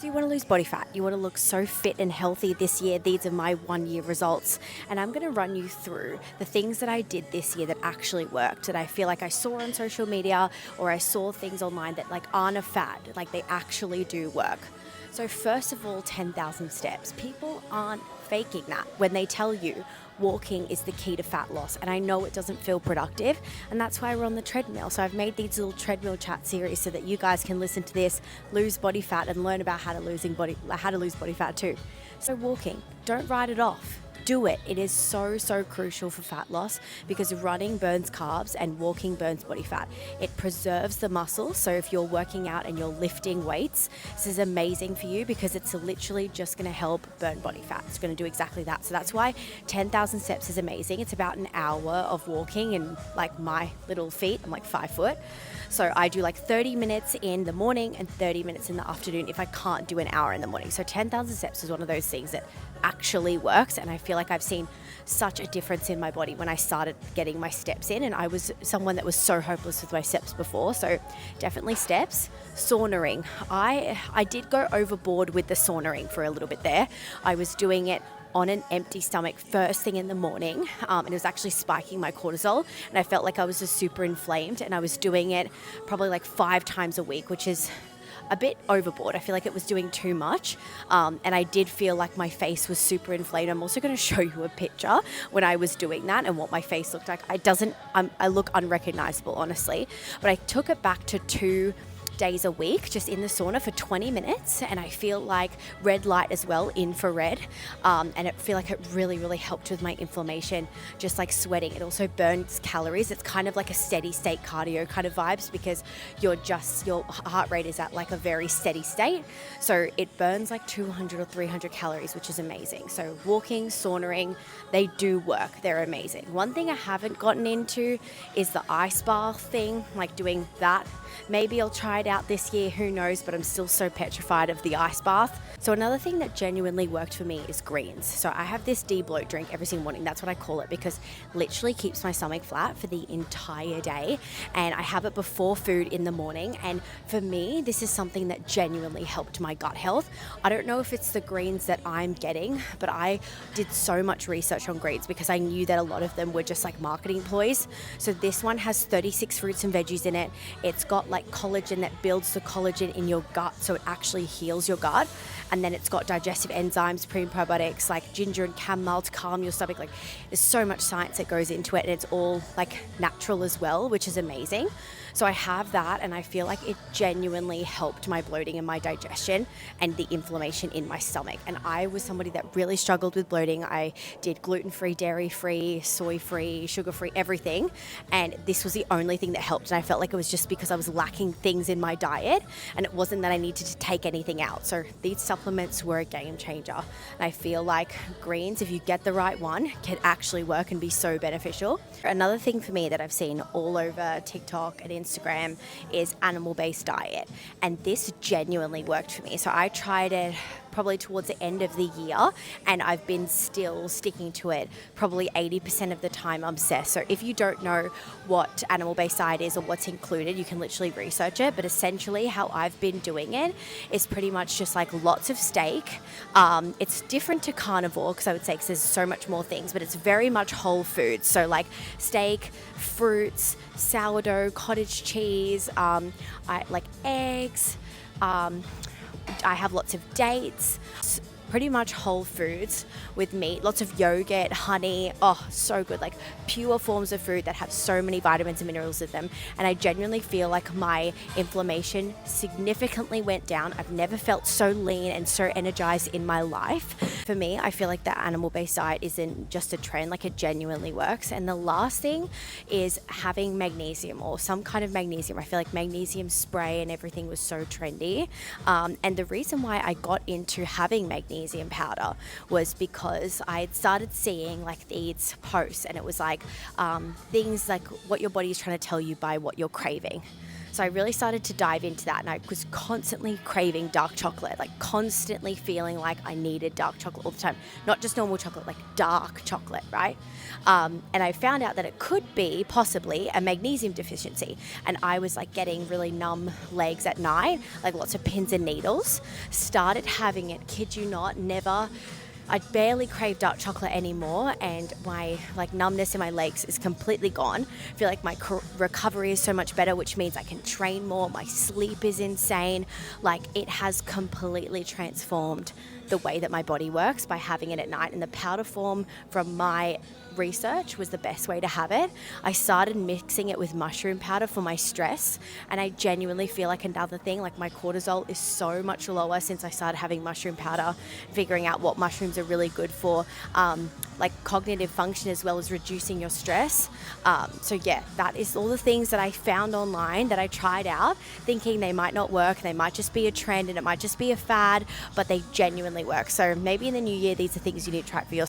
So you want to lose body fat, you want to look so fit and healthy this year. These are my 1 year results, and I'm going to run you through the things that I did this year that actually worked, that I feel like I saw on social media, or I saw things online that like aren't a fad, like they actually do work. So first of all, 10,000 steps. People aren't faking that when they tell you walking is the key to fat loss. And I know it doesn't feel productive, and that's why we're on the treadmill. So I've made these little treadmill chat series so that you guys can listen to this, lose body fat, and learn about how to lose body fat too. So walking, don't write it off. Do it. It is so crucial for fat loss because running burns carbs and walking burns body fat. It preserves the muscle. So if you're working out and you're lifting weights, this is amazing for you because it's literally just going to help burn body fat. It's going to do exactly that. So that's why 10,000 steps is amazing. It's about an hour of walking in like my little feet. I'm like 5 foot. So I do like 30 minutes in the morning and 30 minutes in the afternoon if I can't do an hour in the morning. So 10,000 steps is one of those things that actually works, and I feel like I've seen such a difference in my body when I started getting my steps in. And I was someone that was so hopeless with my steps before, so definitely steps. Sauntering, I did go overboard with the sauntering for a little bit there. I was doing it on an empty stomach first thing in the morning, and it was actually spiking my cortisol, and I felt like I was just super inflamed, and I was doing it probably like 5 times a week, which is a bit overboard. I feel like it was doing too much, and I did feel like my face was super inflamed. I'm also going to show you a picture when I was doing that and what my face looked like. I look unrecognizable, honestly, but I took it back to 2 days a week just in the sauna for 20 minutes, and I feel like red light as well, infrared, and I feel like it really helped with my inflammation, just like sweating. It also burns calories. It's kind of like a steady state cardio kind of vibes because your heart rate is at like a very steady state, so it burns like 200 or 300 calories, which is amazing. So walking, sauntering, they do work. They're amazing. One thing I haven't gotten into is the ice bath thing, like doing that. Maybe I'll try it out this year, who knows, but I'm still so petrified of the ice bath. So another thing that genuinely worked for me is greens. So I have this de-bloat drink every single morning. That's what I call it because literally keeps my stomach flat for the entire day. And I have it before food in the morning. And for me, this is something that genuinely helped my gut health. I don't know if it's the greens that I'm getting, but I did so much research on greens because I knew that a lot of them were just like marketing ploys. So this one has 36 fruits and veggies in it. It's got like collagen that builds the collagen in your gut, so it actually heals your gut. And then it's got digestive enzymes, pre and probiotics like ginger and chamomile to calm your stomach. Like there's so much science that goes into it, and it's all like natural as well, which is amazing. So I have that, and I feel like it genuinely helped my bloating and my digestion and the inflammation in my stomach. And I was somebody that really struggled with bloating. I did gluten-free, dairy-free, soy-free, sugar-free, everything. And this was the only thing that helped. And I felt like it was just because I was lacking things in my diet, and it wasn't that I needed to take anything out. So these supplements were a game changer. And I feel like greens, if you get the right one, can actually work and be so beneficial. Another thing for me that I've seen all over TikTok and Instagram is animal-based diet, and this genuinely worked for me. So I tried it probably towards the end of the year, and I've been still sticking to it probably 80% of the time. I'm obsessed. So if you don't know what animal-based diet is or what's included, you can literally research it. But essentially how I've been doing it is pretty much just like lots of steak. It's different to carnivore because I would say because there's so much more things, but it's very much whole foods. So like steak, fruits, sourdough, cottage cheese, I like eggs, I have lots of dates, pretty much whole foods with meat, lots of yogurt, honey. Oh, so good. Like pure forms of food that have so many vitamins and minerals in them. And I genuinely feel like my inflammation significantly went down. I've never felt so lean and so energized in my life. For me, I feel like the animal-based diet isn't just a trend, like it genuinely works. And the last thing is having magnesium or some kind of magnesium. I feel like magnesium spray and everything was so trendy. And the reason why I got into having magnesium powder was because I had started seeing like these posts, and it was like things like what your body is trying to tell you by what you're craving. So I really started to dive into that, and I was constantly craving dark chocolate, like constantly feeling like I needed dark chocolate all the time. Not just normal chocolate, like dark chocolate, right? And I found out that it could be possibly a magnesium deficiency. And I was like getting really numb legs at night, like lots of pins and needles. Started having it, kid you not, never. I barely crave dark chocolate anymore, and my like numbness in my legs is completely gone. I feel like my recovery is so much better, which means I can train more. My sleep is insane. Like, it has completely transformed the way that my body works by having it at night. And the powder form, from my research, was the best way to have it. I started mixing it with mushroom powder for my stress, and I genuinely feel like another thing, like my cortisol is so much lower since I started having mushroom powder, figuring out what mushrooms are really good for like cognitive function as well as reducing your stress. So yeah, that is all the things that I found online that I tried out, thinking they might not work, they might just be a trend and it might just be a fad, but they genuinely work. So maybe in the new year, these are things you need to try for yourself.